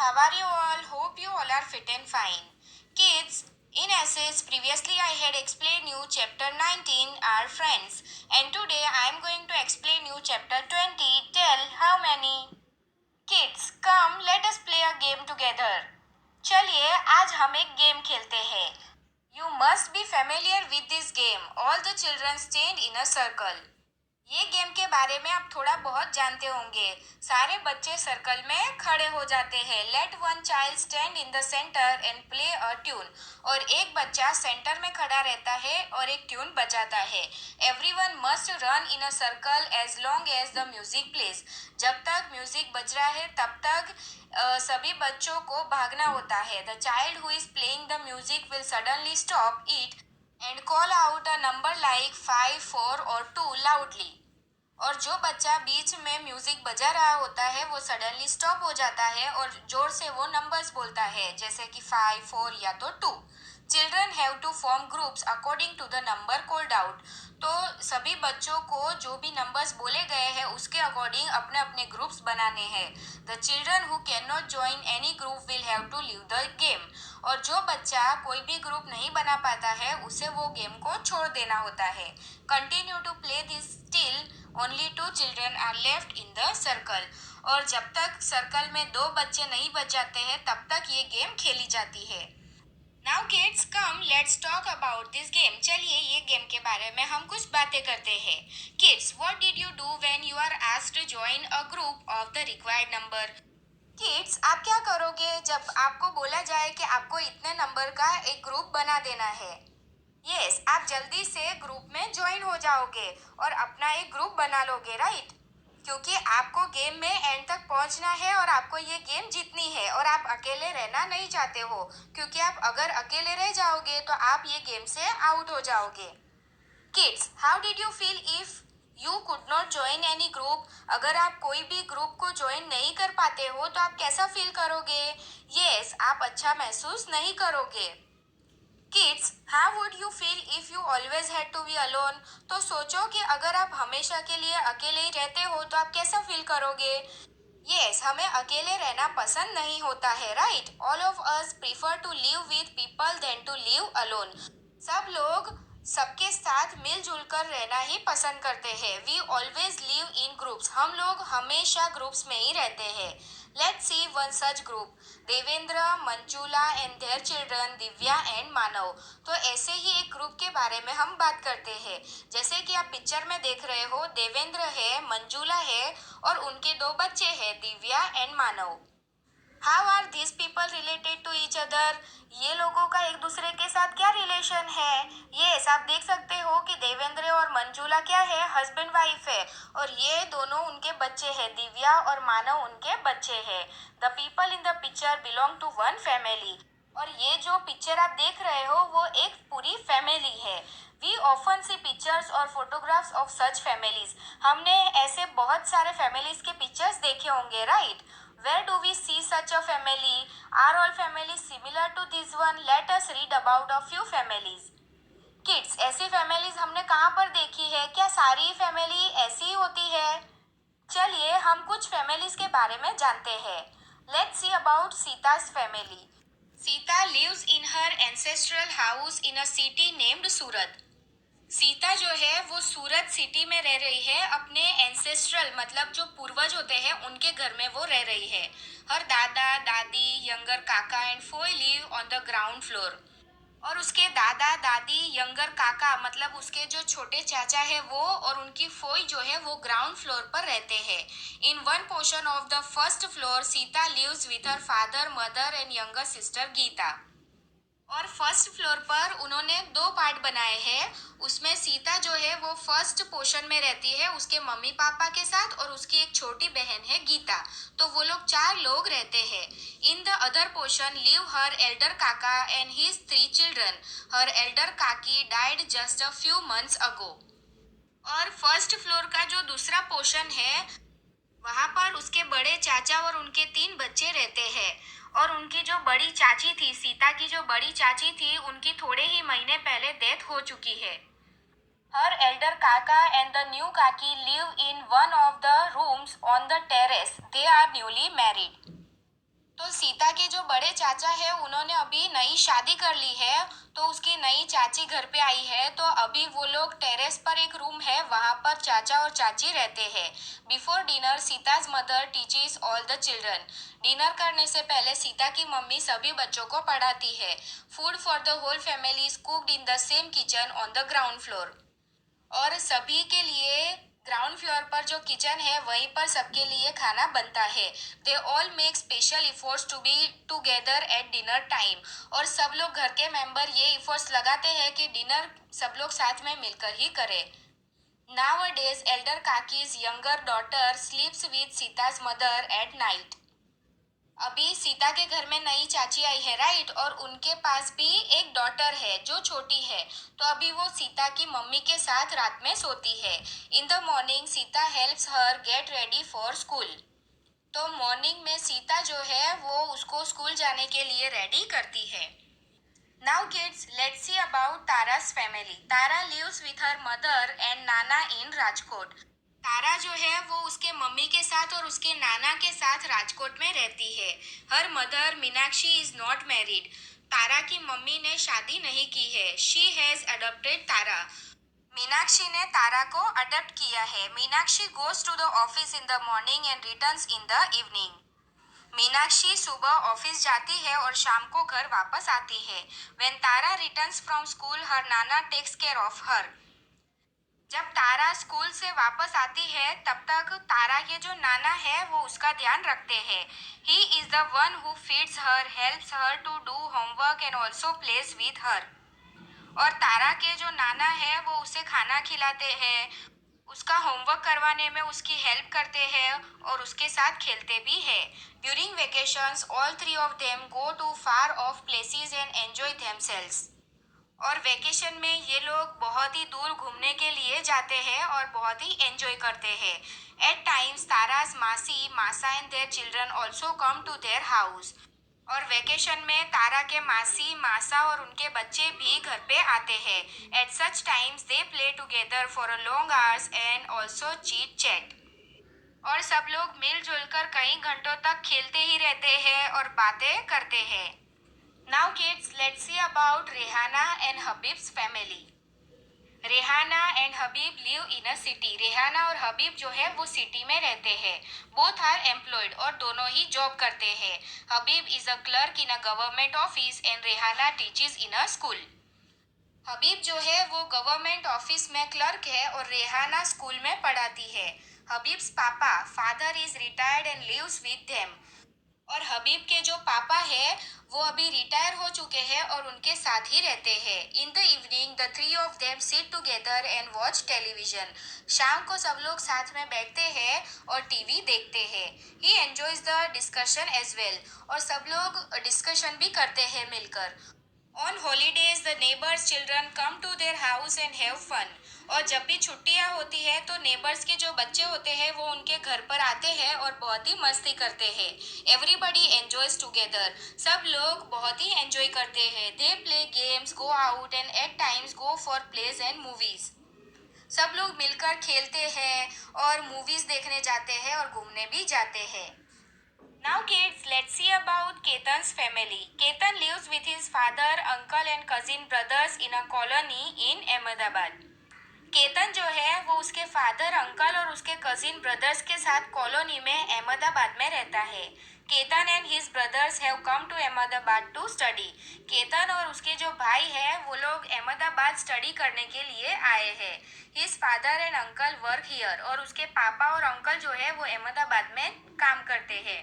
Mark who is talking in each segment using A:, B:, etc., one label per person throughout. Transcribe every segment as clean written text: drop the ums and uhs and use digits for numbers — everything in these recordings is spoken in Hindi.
A: how are you all? Hope you all are fit and fine. Kids, in essays, previously I had explained you chapter 19, Our Friends, and today I am going to explain you chapter 20, Tell how many. Kids, come let us play a game together. चलिए आज हम एक गेम खेलते हैं. You must be familiar with this game. All the children stand in a circle. ये गेम के बारे में आप थोड़ा बहुत जानते होंगे. सारे बच्चे सर्कल में खड़े हो जाते हैं. Let one child stand in the centre and play a tune. और एक बच्चा सेंटर में खड़ा रहता है और एक ट्यून बजाता है. Everyone must run in a circle as long as the music plays. जब तक म्यूजिक बज रहा है तब तक सभी बच्चों को भागना होता है. The child who is playing the music will suddenly stop it and call out a number like 5, 4 और 2 लाउडली. और जो बच्चा बीच में म्यूजिक बजा रहा होता है वो सडनली स्टॉप हो जाता है और जोर से वो नंबर्स बोलता है, जैसे कि 5, 4 या तो 2. Children have to form groups according to the number called out. तो सभी बच्चों को जो भी नंबर्स बोले गए हैं उसके अकॉर्डिंग अपने अपने ग्रुप्स बनाने हैं. The children who can not join any group will have to leave the game. और जो बच्चा कोई भी ग्रुप नहीं बना पाता है उसे वो गेम को छोड़ देना होता है. Continue to play this till only 2 children are left in the circle. और जब तक सर्कल में 2 बच्चे नहीं बच जाते हैं तब तक ये गेम खेली जाती है. Now kids come let's talk about this game. चलिए ये गेम के बारे में हम कुछ बातें करते हैं. Kids, what did you do when you are asked to join a group of the required number? Kids, आप क्या करोगे जब आपको बोला जाए कि आपको इतने नंबर का एक ग्रुप बना देना है? यस, आप जल्दी से ग्रुप में ज्वाइन हो जाओगे और अपना एक ग्रुप बना लोगे, राइट? क्योंकि आपको गेम में एंड तक पहुंचना है और आपको ये गेम जीतनी है और आप अकेले रहना नहीं चाहते हो, क्योंकि आप अगर अकेले रह जाओगे तो आप ये गेम से आउट हो जाओगे. Kids, how did you feel if you could not join any group? अगर आप कोई भी ग्रुप को ज्वाइन नहीं कर पाते हो तो आप कैसा फील करोगे? यस, आप अच्छा महसूस नहीं करोगे. Kids, how would you feel if you always had to be alone? तो सोचो कि अगर आप हमेशा के लिए अकेले ही रहते हो तो आप कैसा फील करोगे? यस, हमें अकेले रहना पसंद नहीं होता है, right? All of us prefer to live with people than to live alone. सब लोग सबके साथ मिलजुल कर रहना ही पसंद करते हैं. We always live in groups. हम लोग हमेशा ग्रुप्स में ही रहते हैं. Let's see one such group. Devendra, Manjula and their children Divya and Manav. तो ऐसे ही एक ग्रुप के बारे में हम बात करते हैं. जैसे कि आप पिक्चर में देख रहे हो, देवेंद्र है, मंजूला है और उनके 2 बच्चे हैं, Divya and Manav. How are this people related to each other? ये लोगों का एक दूसरे के साथ क्या रिलेशन है? ये आप देख सकते हो कि देवेंद्र और मंजूला क्या है, हस्बैंड वाइफ है और ये दोनों उनके बच्चे हैं, दिव्या और मानव उनके बच्चे हैं. The people in the picture belong to one family. और ये जो पिक्चर आप देख रहे हो वो एक पूरी फैमिली है. वी ऑफन सी पिक्चर्स और फोटोग्राफ्स ऑफ सच फैमिलीज. हमने ऐसे बहुत सारे फैमिलीज के पिक्चर्स देखे होंगे, right? Where do we see such a family? Are all families similar to this one? Let us read about a few families. Kids, ऐसी families हमने कहाँ पर देखी है? क्या सारी फैमिली ऐसी ही होती है? चलिए हम कुछ families के बारे में जानते हैं. Let's see about Sita's family. Sita lives in her ancestral house in a city named Surat. Sita जो है वो सूरत सिटी में रह रही है. अपने एंसेस्ट्रल मतलब जो पूर्वज होते हैं उनके घर में वो रह रही है. हर दादा dadi, younger kaka and foi live on the ground floor. और उसके दादा दादी, यंगर काका मतलब उसके जो छोटे चाचा है वो और उनकी फोई जो है वो ग्राउंड फ्लोर पर रहते हैं. In one portion of the first floor Sita lives with her father, mother and younger sister Gita. और फर्स्ट फ्लोर पर उन्होंने 2 पार्ट बनाए हैं. उसमें सीता जो है वो फर्स्ट पोर्शन में रहती है उसके मम्मी पापा के साथ और उसकी एक छोटी बहन है गीता. तो वो लोग 4 लोग रहते हैं. In the other portion live her elder kaka and his 3 children. Her elder kaki died just a few months ago. और फर्स्ट फ्लोर का जो दूसरा पोर्शन है वहां पर उसके बड़े चाचा और उनके 3 बच्चे रहते हैं. और उनकी जो बड़ी चाची थी, सीता की जो बड़ी चाची थी, उनकी थोड़े ही महीने पहले डेथ हो चुकी है. Her elder kaka and the new kaki live in one of the rooms on the terrace. They are newly married. तो सीता के जो बड़े चाचा है उन्होंने अभी नई शादी कर ली है, तो उसकी नई चाची घर पे आई है, तो अभी वो लोग टेरेस पर एक रूम है वहां पर चाचा और चाची रहते हैं। Before dinner Sita's mother teaches all the children. Dinner करने से पहले सीता की मम्मी सभी बच्चों को पढ़ाती है। Food for the whole family is cooked in the same kitchen on the ground floor. और सभी के लिए ग्राउंड फ्लोर पर जो किचन है वहीं पर सबके लिए खाना बनता है। They all make special efforts to be together at dinner time. और सब लोग घर के मेंबर ये इफोर्ट्स लगाते हैं कि डिनर सब लोग साथ में मिलकर ही करें। Nowadays, elder Kaki's younger daughter sleeps with Sita's mother at night. अभी सीता के घर में नई चाची आई है, राइट, और उनके पास भी एक डॉटर है जो छोटी है, तो अभी वो सीता की मम्मी के साथ रात में सोती है। इन the morning Sita helps her get ready for school. तो मॉर्निंग में सीता जो है वो उसको स्कूल जाने के लिए रेडी करती है। Now kids, let's see about Tara's family. Tara lives with her mother and nana in Rajkot. तारा जो है वो उसके मम्मी के साथ और उसके नाना के साथ राजकोट में रहती है। Her mother Meenakshi is not married. Tara की मम्मी ने शादी नहीं की है। She has adopted Tara. Meenakshi ने तारा को अडॉप्ट किया है। Meenakshi goes to the office in the morning and returns in the evening. Meenakshi सुबह ऑफिस जाती है और शाम को घर वापस आती है। When Tara returns from school her nana takes care of her. जब तारा स्कूल से वापस आती है तब तक तारा के जो नाना है वो उसका ध्यान रखते हैं। He is the one who feeds her, helps her to do homework and also plays with her. और तारा के जो नाना है वो उसे खाना खिलाते हैं, उसका होमवर्क करवाने में उसकी हेल्प करते हैं और उसके साथ खेलते भी हैं। During vacations all three of them go to far off places and enjoy themselves. और वेकेशन में ये लोग बहुत ही दूर घूमने के लिए जाते हैं और बहुत ही एंजॉय करते हैं। Eight times Tara's masi masa and their children also come to their house. और वेकेशन में तारा के मासी मासा और उनके बच्चे भी घर पे आते हैं। At such times they play together for a long hours and also cheat chat. और सब लोग मिलजुल कर कई घंटों तक खेलते ही रहते हैं और बातें करते हैं। Now kids, let's see about Rehana and Habib's family. Rehana and Habib live in a city. Rehana और हबीब जो है वो सिटी में रहते हैं। बोथ आर एम्प्लॉयड और दोनों ही जॉब करते हैं। Habib is a clerk in a government office and Rehana teaches in a school. Habib जो है वो गवर्नमेंट ऑफिस में क्लर्क है और रेहाना स्कूल में पढ़ाती है। हबीब्स पापा father is retired and lives with them. और हबीब के जो पापा है वो अभी रिटायर हो चुके हैं और उनके साथ ही रहते हैं। In the evening the three of them sit together and watch television. शाम को सब लोग साथ में बैठते हैं और टीवी देखते हैं। He enjoys the discussion as well. और सब लोग डिस्कशन भी करते हैं मिलकर। On holidays the neighbours children come to their house and have fun. और जब भी छुट्टियां होती है तो नेबर्स के जो बच्चे होते हैं वो उनके घर पर आते हैं और बहुत ही मस्ती करते हैं। Everybody enjoys together. सब लोग बहुत ही एंजॉय करते हैं। They play games, go out and at times go for plays and movies. सब लोग मिलकर खेलते हैं और मूवीज देखने जाते हैं और घूमने भी जाते हैं। Now kids, let's see about Ketan's family. Ketan lives with his father, uncle and cousin brothers in a colony in Ahmedabad. Ketan जो है वो उसके फादर, अंकल और उसके कजिन ब्रदर्स के साथ कॉलोनी में अहमदाबाद में रहता है। Ketan and his brothers have come to Ahmedabad to study. Ketan और उसके जो भाई है वो लोग अहमदाबाद स्टडी करने के लिए आए हैं। His father and uncle work here. और उसके पापा और अंकल जो है वो अहमदाबाद में काम करते हैं।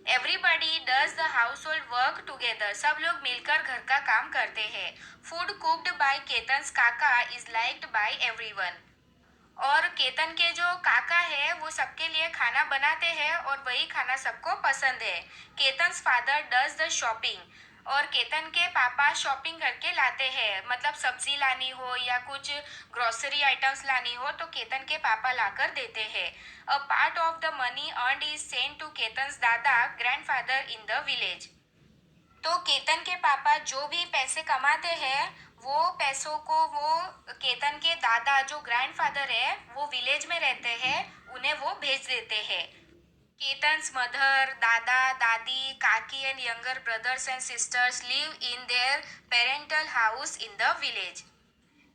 A: Everybody does the house hold work together. सब लोग मिलकर घर का काम करते हैं। फूड कुक्ड बाय केतन्स काका इज लाइक्ड बाय एवरीवन। और केतन के जो काका है वो सबके लिए खाना बनाते हैं और वही खाना सबको पसंद है। केतन्स फादर डज द शॉपिंग। और केतन के पापा शॉपिंग करके लाते हैं, मतलब सब्जी लानी हो या कुछ ग्रोसरी आइटम्स लानी हो तो केतन के पापा लाकर देते हैं। A part of the money earned is sent to Ketan's dada grandfather in the village. तो केतन के पापा जो भी पैसे कमाते हैं वो पैसों को वो केतन के दादा जो ग्रैंडफादर है वो विलेज में रहते हैं उन्हें वो भेज देते हैं। Ketan's mother, Dada, Dadi, Kaki and younger brothers and sisters live in their parental house in the village.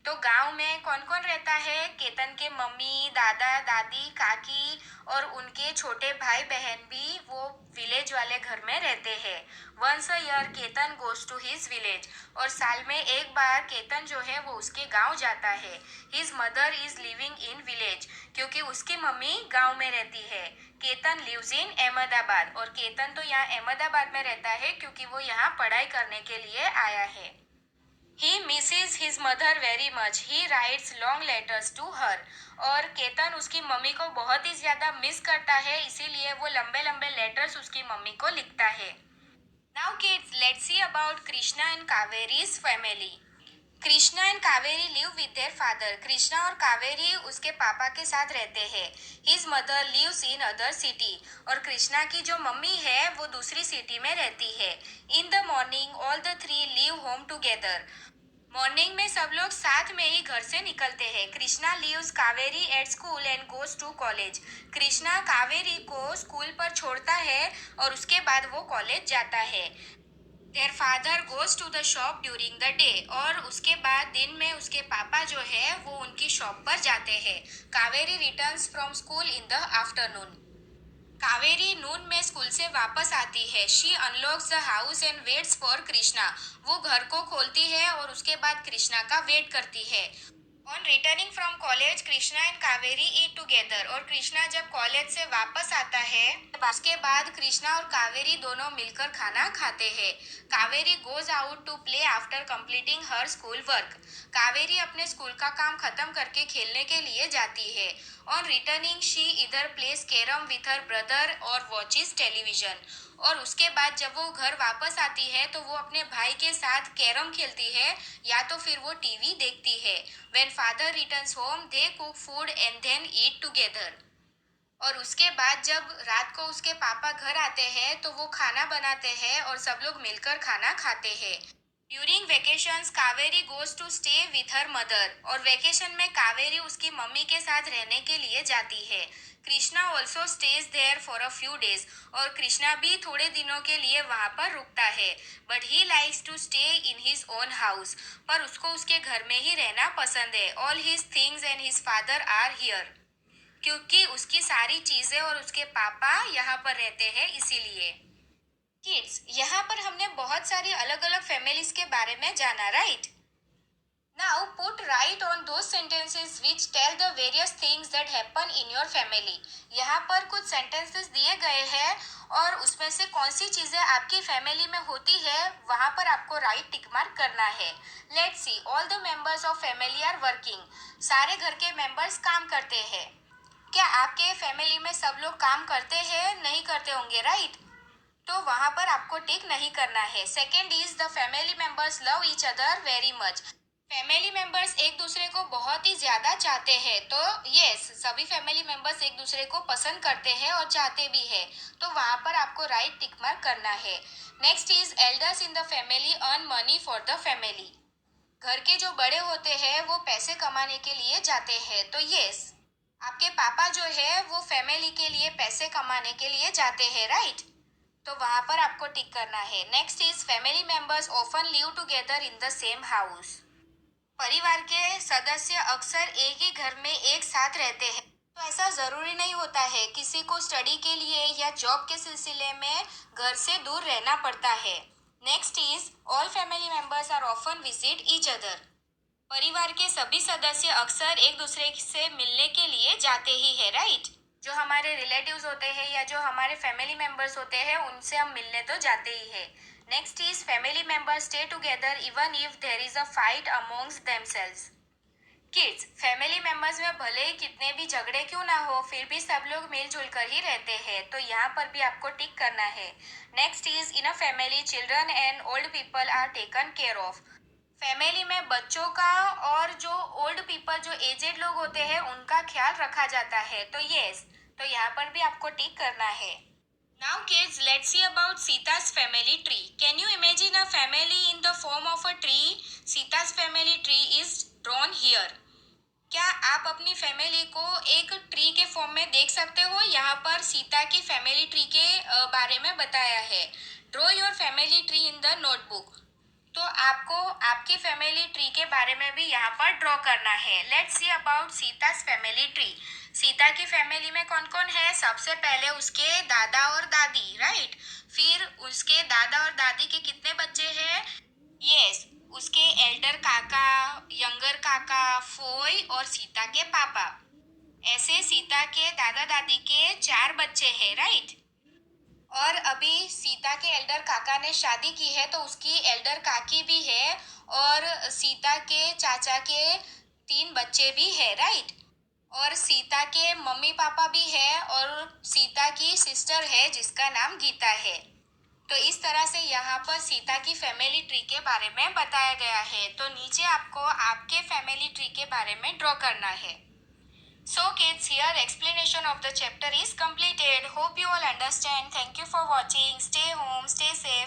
A: तो गांव में कौन कौन रहता है? केतन के मम्मी, दादा, दादी, काकी और उनके छोटे भाई बहन भी वो विलेज वाले घर में रहते हैं. Once a year Ketan goes to his village. और साल में एक बार केतन जो है वो उसके गांव जाता है. His mother is living in village, क्योंकि उसकी मम्मी गांव में रहती है. केतन लिव्स इन अहमदाबाद, और केतन तो यहाँ अहमदाबाद में रहता है क्योंकि वो यहाँ पढ़ाई करने के लिए आया है. He misses his mother very much. He writes long letters to her. और केतन उसकी मम्मी को बहुत ही ज़्यादा मिस करता है, इसीलिए वो लंबे लंबे लेटर्स उसकी मम्मी को लिखता है. Now kids, let's see about Krishna and Kaveri's family. Krishna and Kaveri live with their father. Krishna और कावेरी उसके पापा के साथ रहते हैं. His mother lives in other city. और कृष्णा की जो मम्मी है वो दूसरी सिटी में रहती है. इन the morning all the three leave home together. Morning में सब लोग साथ में ही घर से निकलते हैं. Krishna leaves Kaveri at school and goes to college. Krishna Kaveri को स्कूल पर छोड़ता है और उसके बाद वो कॉलेज जाता है. Their father goes to the shop during the day. और उसके बाद दिन में उसके पापा जो है वो उनकी शॉप पर जाते हैं. Kaveri returns from school in the afternoon. Kaveri noon में स्कूल से वापस आती है. She unlocks the house and waits for Krishna. वो घर को खोलती है और उसके बाद कृष्णा का वेट करती है. On returning from college Krishna and Kaveri eat together. और कृष्णा जब कॉलेज से वापस आता है उसके बाद कृष्णा और कावेरी दोनों मिलकर खाना खाते हैं. Kaveri goes out to play after completing her school work. Kaveri अपने स्कूल का काम खत्म करके खेलने के लिए जाती है. ऑन रिटर्निंग शी इधर place carrom with her brother और वॉचिज टेलीविजन. और उसके बाद जब वो घर वापस आती है तो वो अपने भाई के साथ कैरम खेलती है या तो फिर वो टीवी देखती है. When father returns home they cook food and then eat together. और उसके बाद जब रात को उसके पापा घर आते हैं तो वो खाना बनाते हैं और सब लोग मिलकर खाना खाते हैं. During vacations Kaveri goes to stay with her mother. और वेकेशन में कावेरी उसकी मम्मी के साथ रहने के लिए जाती है. Krishna also stays there for a few days. और कृष्णा भी थोड़े दिनों के लिए वहाँ पर रुकता है. But he likes to stay in his own house. पर उसको उसके घर में ही रहना पसंद है. All his things and his father are here. क्योंकि उसकी सारी चीजें और उसके पापा यहाँ पर रहते हैं इसीलिए. किड्स, यहाँ पर हमने बहुत सारी अलग अलग फैमिलीज के बारे में जाना, right? Now put right on those sentences which tell the various things that happen in your family. यहाँ पर कुछ सेंटेंसेस दिए गए हैं और उसमें से कौन सी चीजें आपकी फैमिली में होती है वहाँ पर आपको राइट टिक मार्क करना है. Let's see. All the members of family are working. सारे घर के मेंबर्स काम करते हैं. क्या आपके फैमिली में सब लोग काम करते हैं? नहीं करते होंगे, राइट? तो वहां पर आपको टिक नहीं करना है. Second is the family members love each other very much. Family members एक दूसरे को बहुत ही ज्यादा चाहते हैं. तो यस, सभी फैमिली मेंबर्स एक दूसरे को पसंद करते हैं और चाहते भी है. तो वहां पर आपको राइट टिक मार्क करना है. Next is elders in the family earn money for the family. घर के जो बड़े होते हैं वो पैसे कमाने के लिए जाते हैं. तो यस, आपके पापा जो है वो फैमिली के लिए पैसे कमाने के लिए जाते हैं, राइट? तो वहां पर आपको टिक करना है. Next is family members often live together in the same house. परिवार के सदस्य अक्सर एक ही घर में एक साथ रहते हैं. तो ऐसा जरूरी नहीं होता है. किसी को स्टडी के लिए या जॉब के सिलसिले में घर से दूर रहना पड़ता है. Next is all family members are often visit each other. परिवार के सभी सदस्य अक्सर एक दूसरे से मिलने के लिए जाते ही है, राइट? जो हमारे रिलेटिव्स होते हैं या जो हमारे फैमिली मेंबर्स होते हैं उनसे हम मिलने तो जाते ही है. Next is family members stay together even if there is a fight amongst themselves. Kids, family members में भले ही कितने भी झगड़े क्यों ना हो फिर भी सब लोग मिलजुल कर ही रहते हैं. तो यहाँ पर भी आपको टिक करना है. Next is in a family children and old people are taken care of. Family में बच्चों का और जो ओल्ड पीपल जो एजेड लोग होते हैं उनका ख्याल रखा जाता है. तो यस, तो यहाँ पर भी आपको टिक करना है. Now kids, let's see about Sita's family tree. Can you imagine a family in the form of a tree? Sita's family tree is drawn here. क्या आप अपनी फैमिली को एक ट्री के फॉर्म में देख सकते हो? यहाँ पर सीता की फैमिली ट्री के बारे में बताया है। Draw your family tree in the notebook. तो आपको आपकी फैमिली ट्री के बारे में भी यहाँ पर ड्रॉ करना है। Let's see about Sita's family tree. Sita की फैमिली में कौन कौन है? सबसे पहले उसके दादा और दादी, राइट। फिर उसके दादा और दादी के कितने बच्चे हैं? यस, उसके एल्डर काका, यंगर काका, फोई और सीता के पापा। ऐसे सीता के दादा दादी के 4 बच्चे हैं, राइट। और अभी सीता के एल्डर काका ने शादी की है तो उसकी एल्डर काकी भी है और सीता के चाचा के 3 बच्चे भी है, राइट। और सीता के मम्मी पापा भी है और सीता की सिस्टर है जिसका नाम गीता है। तो इस तरह से यहाँ पर सीता की फैमिली ट्री के बारे में बताया गया है। तो नीचे आपको आपके फैमिली ट्री के बारे में ड्रॉ करना है। So kids, here explanation of the chapter is completed. Hope you all understand. Thank you for watching. Stay home, stay safe.